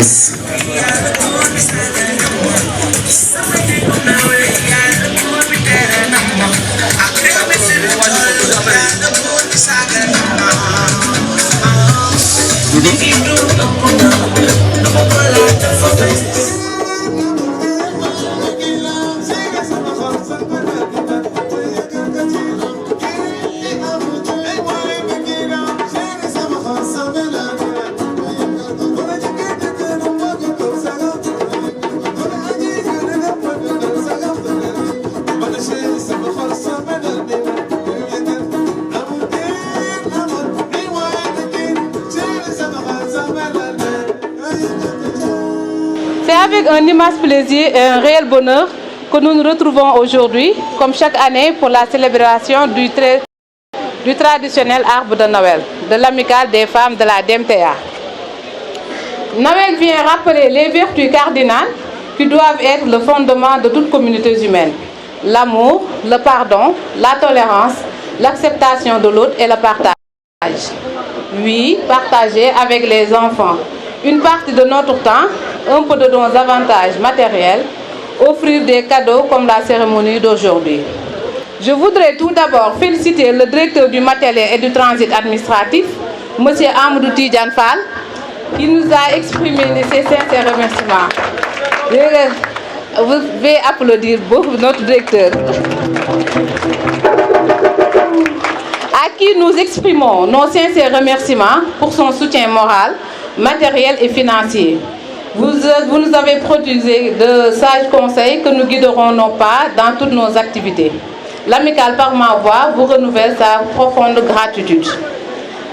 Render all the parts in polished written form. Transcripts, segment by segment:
Yes. C'est avec un immense plaisir et un réel bonheur que nous nous retrouvons aujourd'hui, comme chaque année, pour la célébration du traditionnel arbre de Noël, de l'amicale des femmes de la DMTA. Noël vient rappeler les vertus cardinales qui doivent être le fondement de toute communauté humaine. L'amour, le pardon, la tolérance, l'acceptation de l'autre et le partage. Oui, partager avec les enfants une partie de notre temps, un peu de nos avantages matériels, offrir des cadeaux comme la cérémonie d'aujourd'hui. Je voudrais tout d'abord féliciter le directeur du matériel et du transit administratif, M. Amadou Tidjane Fall, qui nous a exprimé ses sincères remerciements. Vous devez applaudir beaucoup notre directeur. À qui nous exprimons nos sincères remerciements pour son soutien moral, matériel et financier. Vous nous avez prodigué de sages conseils que nous guiderons nos pas dans toutes nos activités. L'amicale par ma voix vous renouvelle sa profonde gratitude.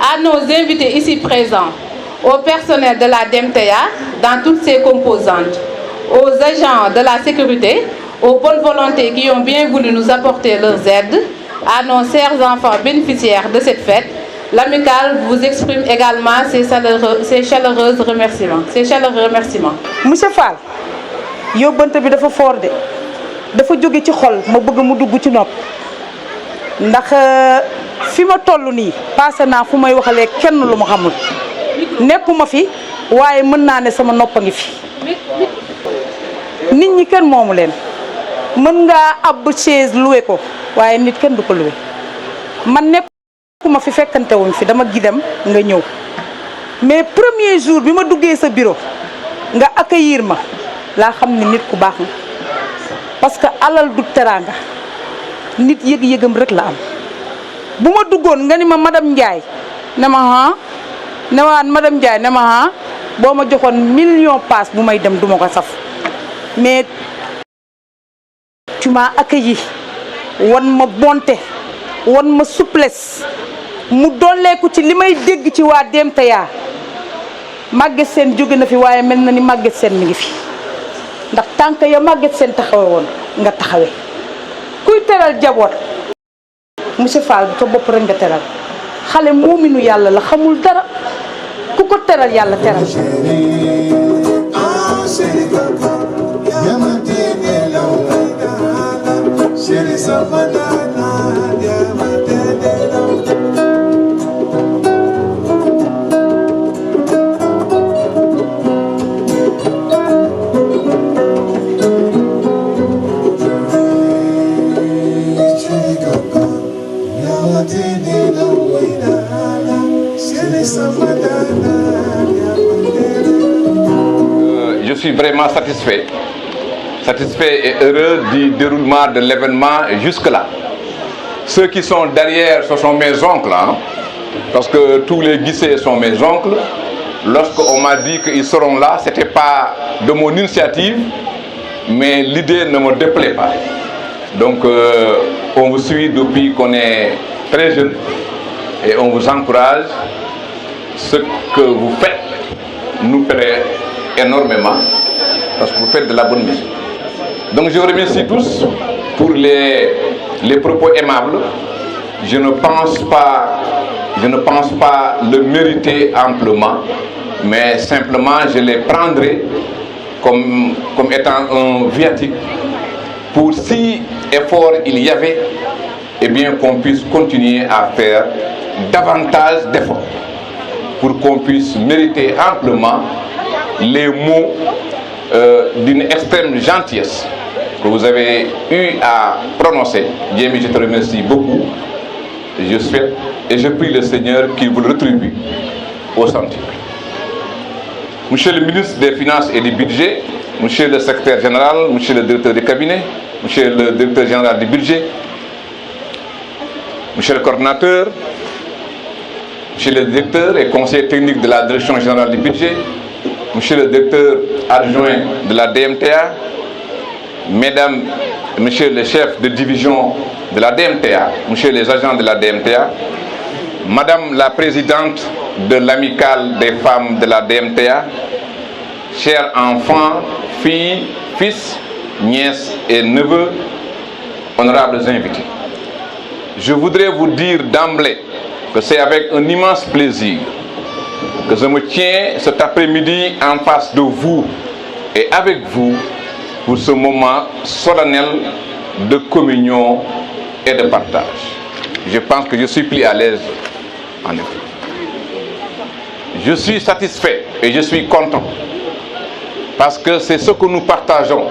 À nos invités ici présents, au personnel de la DMTA dans toutes ses composantes, aux agents de la sécurité, aux bonnes volontés qui ont bien voulu nous apporter leurs aides, à nos chers enfants bénéficiaires de cette fête, l'amicale vous exprime également ses chaleureux remerciements. Monsieur Fall, yóbbante bi dafa fort de dafa jóge ci xol ma bëgg mu dugg ci nopp ndax fi ma toll nii passé naa fu may waxalee kenn lu ma xamul nekkuma fi waaye mën naa ne sama nopp a ngi fi nit ñi kenn moomu leen mën ngaa ab chaise loué ko waaye nit kenn du ko loué man nekkuma fi fekkante wuñ fi dama gi dem nga ñëw mais premier jour bi ma duggee sa bureau nga accueillir ma laa xam ne nit ku baax nga parce que alal du teraanga nit yëg-yëgam rek la am bu ma duggoon nga ni ma madame Ndiaye ne ma ah ne ma madame Ndiaye ne ma ah boo ma joxoon million pass bu may dem duma ko saf mais tu m'as accueilli wan ma bonté wan ma souplesse mu dolleeku ci li may dégg ci waa DMTA Maguette Sène jóge na fi waaye mel na ni Maguette Sène mi ngi fi ndax tànk ya Maguette Sène taxawe woon nga taxawe kuy teral jaboot monsieur Fall sa bopp rek nga teral xale moominu yàlla la xamul dara ku ko teral yàlla teral Je suis vraiment satisfait et heureux du déroulement de l'événement jusque-là. Ceux qui sont derrière, ce sont mes oncles, hein, parce que tous les guichets sont mes oncles. Lorsqu'on m'a dit qu'ils seront là, ce n'était pas de mon initiative, mais l'idée ne me déplaît pas. Donc on vous suit depuis qu'on est très jeune et on vous encourage. Ce que vous faites nous plaît énormément parce que vous faites de la bonne musique. Donc je vous remercie tous pour les propos aimables. Je ne pense pas le mériter amplement, mais simplement je les prendrai comme étant un viatique pour si effort il y avait, eh bien qu'on puisse continuer à faire davantage d'efforts pour qu'on puisse mériter amplement les mots d'une extrême gentillesse que vous avez eu à prononcer. Bien, je te remercie beaucoup. Je souhaite et je prie le Seigneur qu'il vous le rétribue au centuple. Monsieur le ministre des Finances et du Budget, Monsieur le secrétaire général, Monsieur le directeur du cabinet, Monsieur le directeur général du budget, Monsieur le coordinateur, Monsieur le directeur et conseiller technique de la direction générale du budget, Monsieur le directeur adjoint de la DMTA, Mesdames, Monsieur le chef de division de la DMTA, Monsieur les agents de la DMTA, Madame la présidente de l'amicale des femmes de la DMTA, chers enfants, filles, fils, nièces et neveux, honorables invités. Je voudrais vous dire d'emblée que c'est avec un immense plaisir que je me tiens cet après-midi en face de vous et avec vous pour ce moment solennel de communion et de partage. Je pense que je suis plus à l'aise en effet. Je suis satisfait et je suis content parce que c'est ce que nous partageons.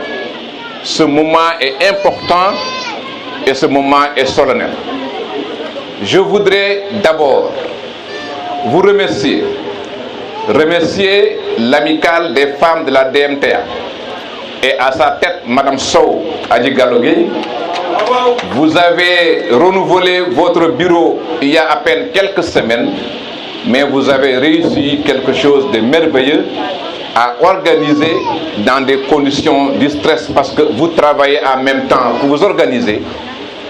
Ce moment est important et ce moment est solennel. Je voudrais d'abord vous remercier l'amicale des femmes de la DMTA et à sa tête Madame Sow Adjigalogui. Vous avez renouvelé votre bureau il y a à peine quelques semaines, mais vous avez réussi quelque chose de merveilleux à organiser dans des conditions de stress parce que vous travaillez en même temps que vous organisez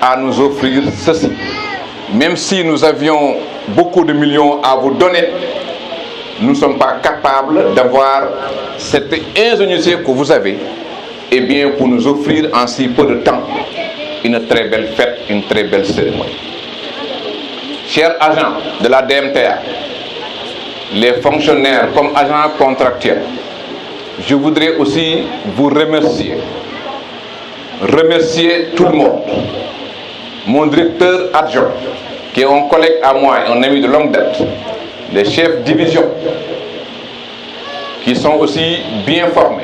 à nous offrir ceci. Même si nous avions beaucoup de millions à vous donner, nous ne sommes pas capables d'avoir cette ingéniosité que vous avez et bien pour nous offrir en si peu de temps une très belle fête, une très belle cérémonie. Chers agents de la DMTA, les fonctionnaires comme agents contractuels, je voudrais aussi vous remercier tout le monde. Mon directeur adjoint, qui est un collègue à moi et un ami de longue date, les chefs de division, qui sont aussi bien formés,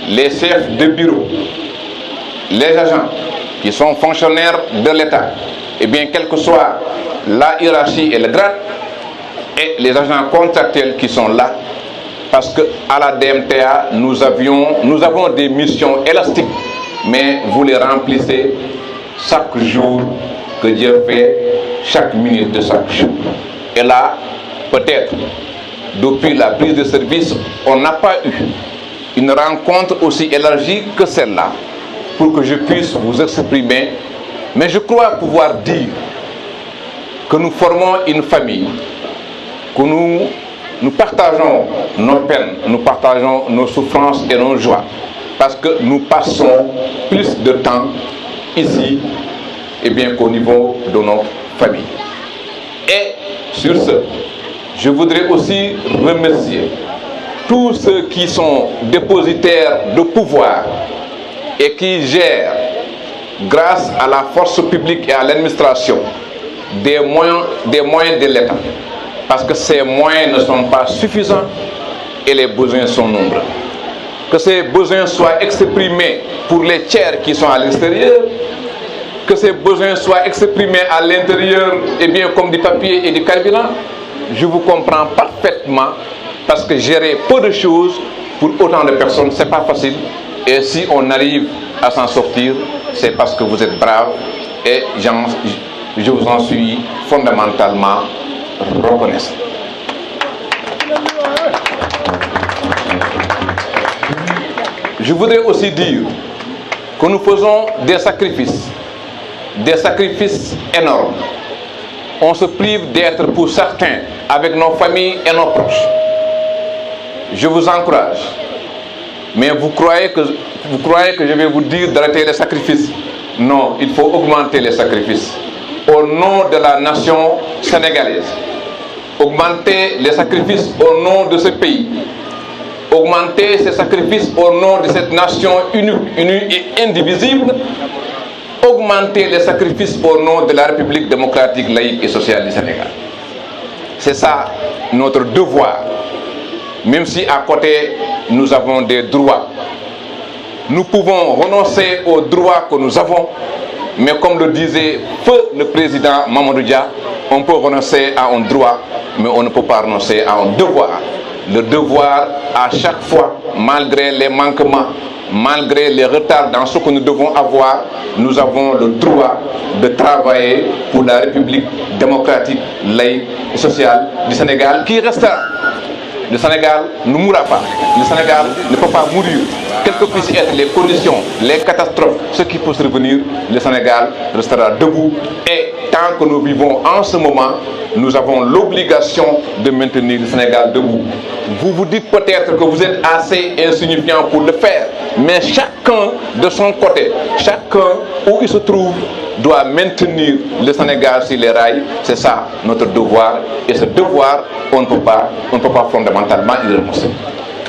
les chefs de bureau, les agents qui sont fonctionnaires de l'État, et bien quelle que soit la hiérarchie et le grade, et les agents contractuels qui sont là, parce qu'à la DMTA, nous avons des missions élastiques, mais vous les remplissez chaque jour que Dieu fait, chaque minute de chaque jour. Et là, peut-être, depuis la prise de service, on n'a pas eu une rencontre aussi élargie que celle-là pour que je puisse vous exprimer. Mais je crois pouvoir dire que nous formons une famille, que nous partageons nos peines, nous partageons nos souffrances et nos joies, parce que nous passons plus de temps ici et bien qu'au niveau de nos familles. Et sur ce, je voudrais aussi remercier tous ceux qui sont dépositaires de pouvoir et qui gèrent, grâce à la force publique et à l'administration, des moyens de l'État. Parce que ces moyens ne sont pas suffisants et les besoins sont nombreux. Que ces besoins soient exprimés pour les tiers qui sont à l'extérieur, que ces besoins soient exprimés à l'intérieur, et bien comme du papier et du carburant, je vous comprends parfaitement parce que gérer peu de choses pour autant de personnes, c'est pas facile. Et si on arrive à s'en sortir, c'est parce que vous êtes braves et je vous en suis fondamentalement reconnaissant. Je voudrais aussi dire que nous faisons des sacrifices énormes. On se prive d'être pour certains avec nos familles et nos proches. Je vous encourage, mais vous croyez que je vais vous dire d'arrêter les sacrifices. Non, il faut augmenter les sacrifices au nom de la nation sénégalaise. Augmenter les sacrifices au nom de ce pays. Augmenter ces sacrifices au nom de cette nation unie et indivisible. Augmenter les sacrifices au nom de la République démocratique, laïque et sociale du Sénégal. C'est ça notre devoir même si à côté nous avons des droits. Nous pouvons renoncer aux droits que nous avons, mais comme le disait feu le président Mamadou Dia, on peut renoncer à un droit, mais on ne peut pas renoncer à un devoir. Le devoir, à chaque fois, malgré les manquements, malgré les retards dans ce que nous devons avoir, nous avons le droit de travailler pour la République démocratique, laïque et sociale du Sénégal qui restera. Le Sénégal ne mourra pas. Le Sénégal ne peut pas mourir. Quelles que puissent être les conditions, les catastrophes, ce qui peut survenir, le Sénégal restera debout. Et tant que nous vivons en ce moment, nous avons l'obligation de maintenir le Sénégal debout. Vous vous dites peut-être que vous êtes assez insignifiant pour le faire, mais chacun de son côté, chacun où il se trouve, doit maintenir le Sénégal sur les rails. C'est ça notre devoir. Et ce devoir, on ne peut pas fondamentalement y renoncer.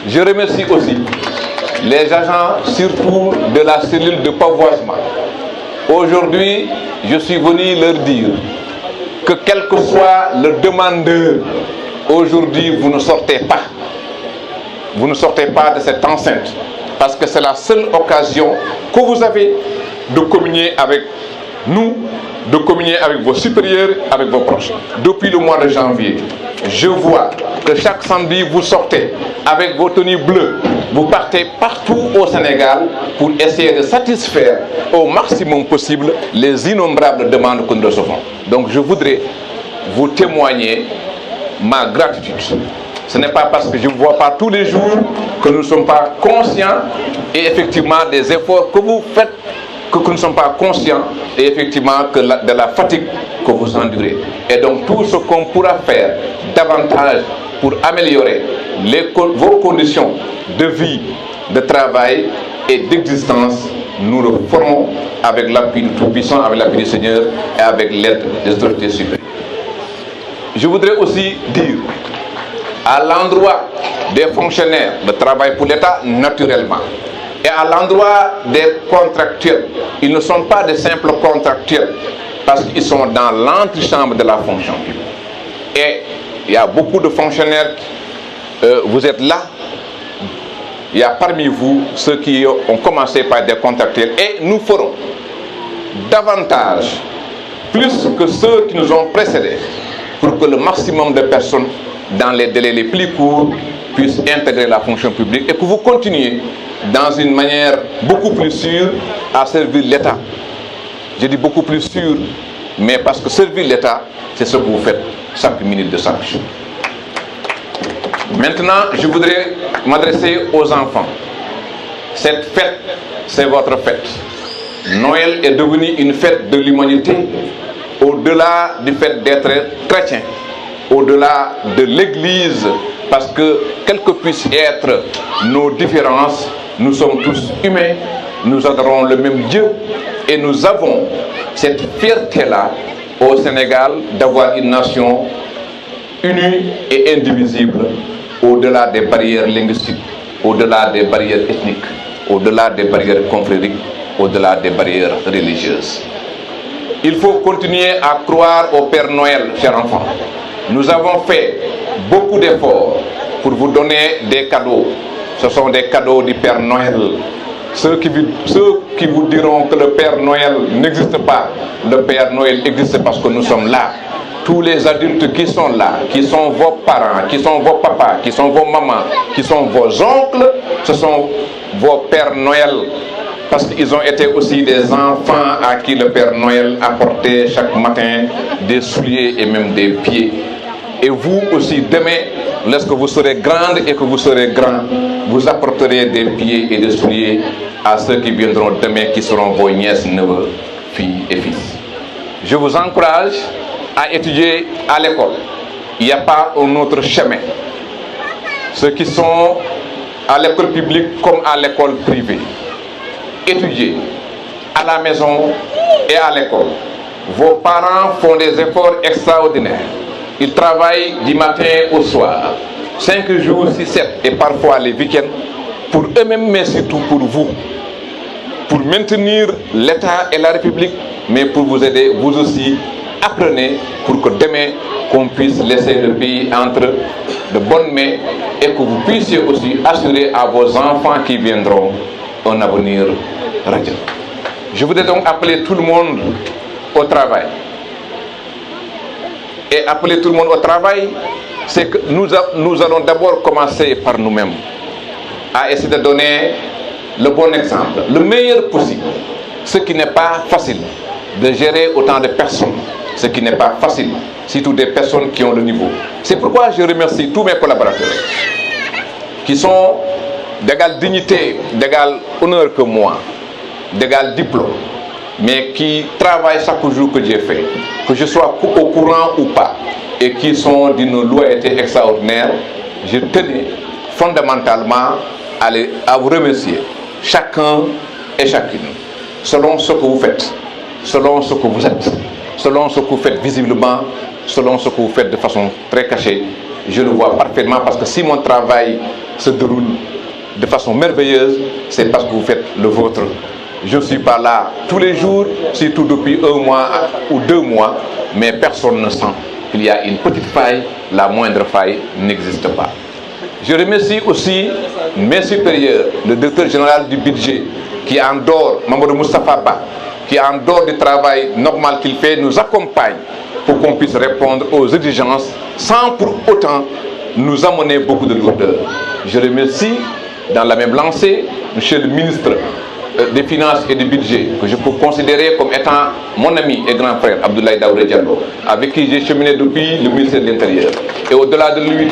Je remercie aussi les agents, surtout de la cellule de pavoisement. Aujourd'hui, je suis venu leur dire que quel que soit le demandeur, aujourd'hui, vous ne sortez pas. Vous ne sortez pas de cette enceinte. Parce que c'est la seule occasion que vous avez de communier avec nous, de communier avec vos supérieurs, avec vos proches. Depuis le mois de janvier, je vois que chaque samedi, vous sortez avec vos tenues bleues. Vous partez partout au Sénégal pour essayer de satisfaire au maximum possible les innombrables demandes que nous recevons. Donc je voudrais vous témoigner ma gratitude. Ce n'est pas parce que je ne vous vois pas tous les jours que nous ne sommes pas conscients et effectivement des efforts que vous faites, que nous ne sommes pas conscients et effectivement de la fatigue que vous endurez. Et donc tout ce qu'on pourra faire davantage pour améliorer vos conditions de vie, de travail et d'existence, nous le ferons avec l'appui du Tout-Puissant, avec l'appui du Seigneur et avec l'aide des autorités supérieures. Je voudrais aussi dire à l'endroit des fonctionnaires de travail pour l'État, naturellement, et à l'endroit des contractuels, ils ne sont pas des simples contractuels parce qu'ils sont dans l'antichambre de la fonction publique. Et il y a beaucoup de fonctionnaires, vous êtes là, il y a parmi vous ceux qui ont commencé par des contractuels et nous ferons davantage, plus que ceux qui nous ont précédés, pour que le maximum de personnes dans les délais les plus courts puissent intégrer la fonction publique et que vous continuiez dans une manière beaucoup plus sûre à servir l'État. Je dis beaucoup plus sûre, mais parce que servir l'État, c'est ce que vous faites chaque minute de chaque jour. Maintenant, je voudrais m'adresser aux enfants. Cette fête, c'est votre fête. Noël est devenu une fête de l'humanité, au-delà du fait d'être chrétien, au-delà de l'Église, parce que quelles que puissent être nos différences, nous sommes tous humains, nous adorons le même Dieu et nous avons cette fierté-là au Sénégal d'avoir une nation unie et indivisible au-delà des barrières linguistiques, au-delà des barrières ethniques, au-delà des barrières confrériques, au-delà des barrières religieuses. Il faut continuer à croire au Père Noël, chers enfants. Nous avons fait beaucoup d'efforts pour vous donner des cadeaux. Ce sont des cadeaux du Père Noël. Ceux qui vous diront que le Père Noël n'existe pas, le Père Noël existe parce que nous sommes là. Tous les adultes qui sont là, qui sont vos parents, qui sont vos papas, qui sont vos mamans, qui sont vos oncles, ce sont vos Pères Noël. Parce qu'ils ont été aussi des enfants à qui le Père Noël apportait chaque matin des souliers et même des pieds. Et vous aussi, demain, lorsque vous serez grande et que vous serez grand, vous apporterez des pieds et des souliers à ceux qui viendront demain, qui seront vos nièces, neveux, filles et fils. Je vous encourage à étudier à l'école. Il n'y a pas un autre chemin. Ceux qui sont à l'école publique comme à l'école privée, étudiez à la maison et à l'école. Vos parents font des efforts extraordinaires. Ils travaillent du matin au soir, 5 jours, 6-7 et parfois les week-ends, pour eux-mêmes, mais surtout pour vous, pour maintenir l'État et la République, mais pour vous aider, vous aussi, apprenez pour que demain, qu'on puisse laisser le pays entre de bonnes mains et que vous puissiez aussi assurer à vos enfants qui viendront un avenir radieux. Je voudrais donc appeler tout le monde au travail. Et appeler tout le monde au travail, c'est que nous allons d'abord commencer par nous-mêmes, à essayer de donner le bon exemple, le meilleur possible. Ce qui n'est pas facile de gérer autant de personnes, ce qui n'est pas facile, surtout des personnes qui ont le niveau. C'est pourquoi je remercie tous mes collaborateurs qui sont d'égale dignité, d'égal honneur que moi, d'égal diplôme, mais qui travaillent chaque jour que j'ai fait, que je sois au courant ou pas, et qui sont d'une loyauté extraordinaire. Je tenais fondamentalement à vous remercier, chacun et chacune, selon ce que vous faites, selon ce que vous êtes, selon ce que vous faites visiblement, selon ce que vous faites de façon très cachée. Je le vois parfaitement, parce que si mon travail se déroule de façon merveilleuse, c'est parce que vous faites le vôtre. Je ne suis pas là tous les jours, surtout depuis 1 mois ou 2 mois, mais personne ne sent qu'il y a une petite faille, la moindre faille n'existe pas. Je remercie aussi mes supérieurs, le directeur général du budget, qui en dehors, Mamadou Moustapha Ba, qui en dehors du travail normal qu'il fait, nous accompagne pour qu'on puisse répondre aux exigences sans pour autant nous amener beaucoup de lourdeur. Je remercie dans la même lancée monsieur le ministre des Finances et du Budget, que je peux considérer comme étant mon ami et grand frère, Abdoulaye Daouda Diallo, avec qui j'ai cheminé depuis le ministère de l'Intérieur. Et au-delà de lui,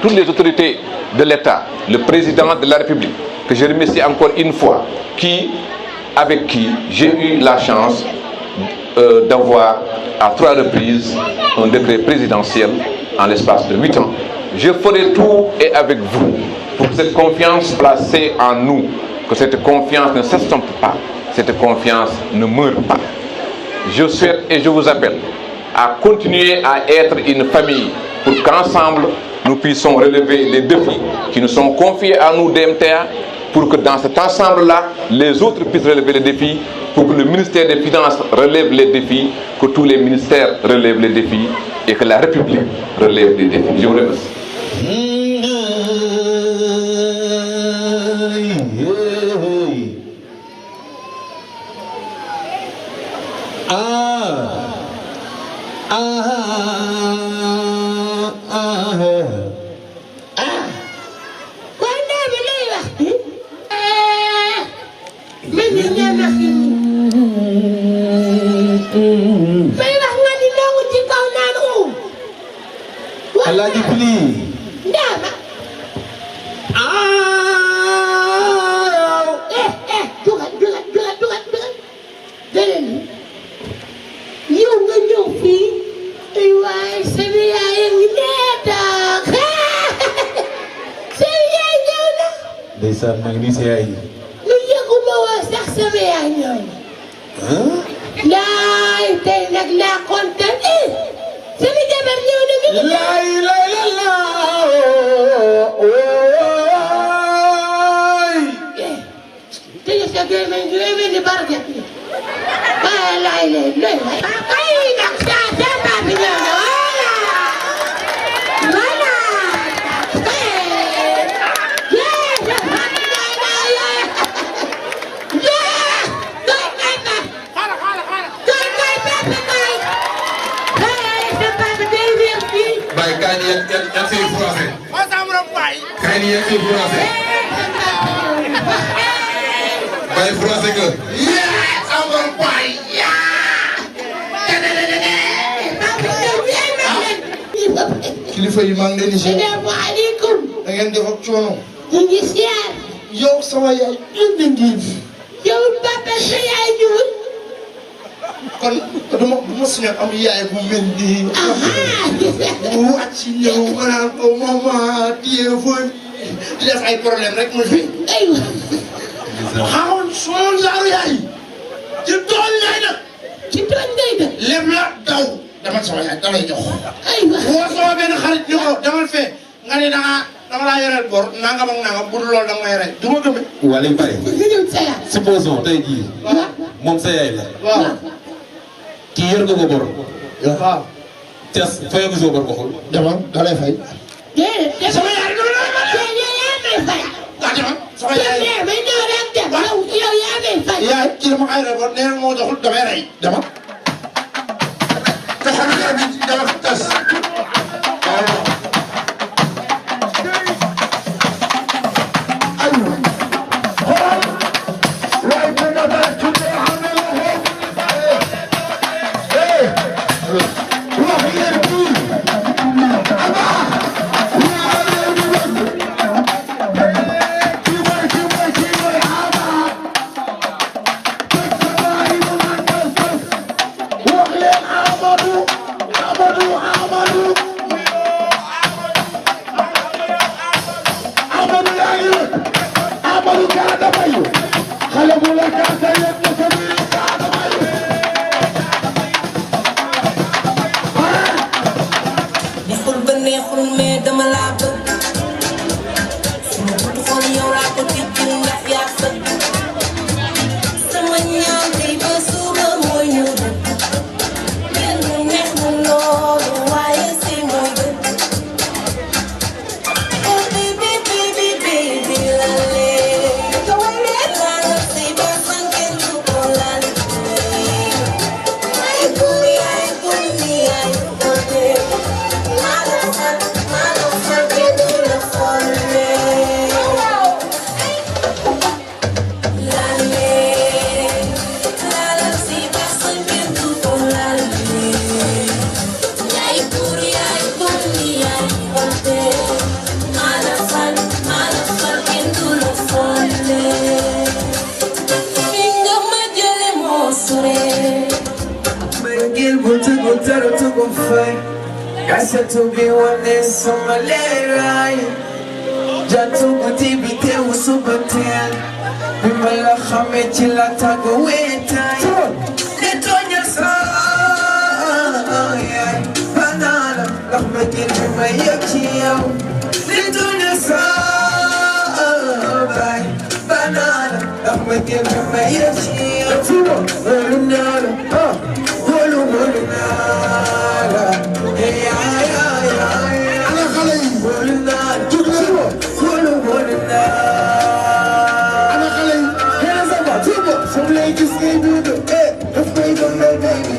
toutes les autorités de l'État, le président de la République, que je remercie encore une fois, avec qui j'ai eu la chance d'avoir à 3 reprises un décret présidentiel en l'espace de 8 ans. Je ferai tout et avec vous pour que cette confiance placée en nous, que cette confiance ne s'estompe pas, cette confiance ne meurt pas. Je souhaite et je vous appelle à continuer à être une famille pour qu'ensemble nous puissions relever les défis qui nous sont confiés à nous DMTA, pour que dans cet ensemble-là, les autres puissent relever les défis, pour que le ministère des Finances relève les défis, que tous les ministères relèvent les défis et que la République relève les défis. Je vous remercie. Alaaji Pili Ndama dugal delen yow nga ñëw fii ay waay sama yaay ngi neetaak sama yaay ñëw na ndeysaan maa ngi nii sa yaay lu yëguma waa sax sama yaay ñëw na laay tey nag laa kontaan sama jabar ñëw na mi laay tey sa gémmiñ gi lay mel ni barket waaye laay lay ay nag saa sama bi ñëw na voilà Baye français que kilifa yi maa ngi leen di ziar. salaamaaleykum. da ngeen def ak coono. ñu ngi ziar. yow sama yaay indi ngiif. yow papa sa yaay ñëwul. kon duma suñu am yaay bu mel nii. mu wàcc ñëw ma naan ko maman téléphone di def ay problème rek mu fi. aywa. xamoon soo genre yaay ci tool ngay def. ci tooñ ngay def. lépp la daw dama sama yaay da lay jox. aywa. woo sama benn xarit ñu ko demal fee nga ne dama laa yoreel bor nangam ak nangam bu dul loolu danga may rey du ma gëmee. waa léegi pare. nga ñëw sa yaay. supposons tey jii. moom sa yaay la. waaw. kii yor nga ko bor. waaw. Thiès fayoo ko soo bor ko xool. demal da lay fay. déedéet. sama yaay dama la ma yow yaa may fay. ah dama sama yaay yow may ñëw rek dem. yow yaa may fay. yaay ci dama xayma ba nee moo taxul damay rey dama. te xam nga bi dama tas. neexul ba neexul mais dama laa bëgg sama buntu xol yow laa ko tijjil ndax yaa sëgg sama ñaan tey ba suba mooy ñu dëgg benn neex na loolu waaye si mooy dëgg oh baby baby baby la lee laa la si ba sanken du ko laal ay gumi ay gumi ay gumi Kasa to be one day summer lerai Jatu buti bite usubatel Bimala khame chila tago wetai Netonya sa Banana Lakhme gil bima yakiyaw Netonya sa Banana Lakhme gil bima yakiyaw Volunara Volunara ana xale yi jug leen ana xale yi Hands up, tuba, some ladies can't do the daf may doon lay baby